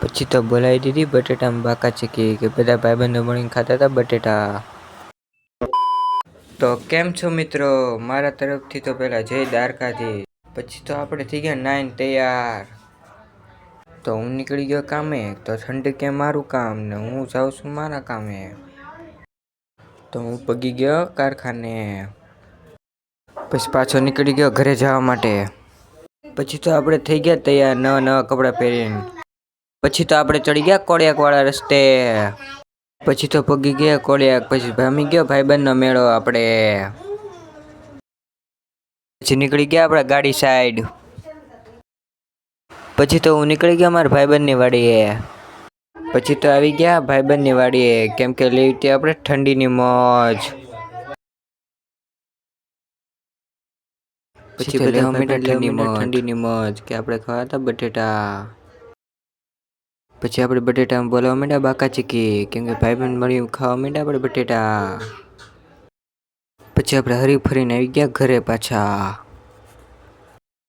પછી તો બોલાવી દીધી બટેટામાં બાકા ચીકી કે બધા ભાઈબંધો મળીને ખાતા હતા બટેટા. તો કેમ છો મિત્રો, મારા તરફથી તો પહેલા જય દ્વારકાધીશ. પછી તો આપણે થઈ ગયા નાઈન તૈયાર. તો હું નીકળી ગયો કામે, તો ઠંડી કે મારું કામ ને હું જાઉં છું મારા કામે. તો હું પગી ગયો કારખાને. પછી પાછો નીકળી ગયો ઘરે જવા માટે. પછી તો આપણે થઈ ગયા તૈયાર નવા નવા કપડાં પહેરીને. પછી તો આપણે ચડી ગયા કોળિયાક વાળા રસ્તે. પછી તો પગી ગયા કોળિયાક. પછી ભામી ગયો ભાઈબંધનો મેળો આપણે. પછી નીકળી ગયા આપણે ગાડી સાઈડ. પછી તો હું નીકળી ગયો મારા ભાઈબંધની વાડીએ. પછી તો આવી ગયા ભાઈબંધની વાડીએ, કેમ કે લેવી આપણે ઠંડીની મોજ. પછી બધા ઠંડીની મોજ કે આપણે ખાવા હતા બટેટા. પછી આપણે બટેટામાં બોલાવવા માંડ્યા બાકા ચીકી, કેમ કે ભાઈબંધ મળી ખાવા માંડ્યા આપણે બટેટા. પછી આપણે હરી ફરીને આવી ગયા ઘરે પાછા.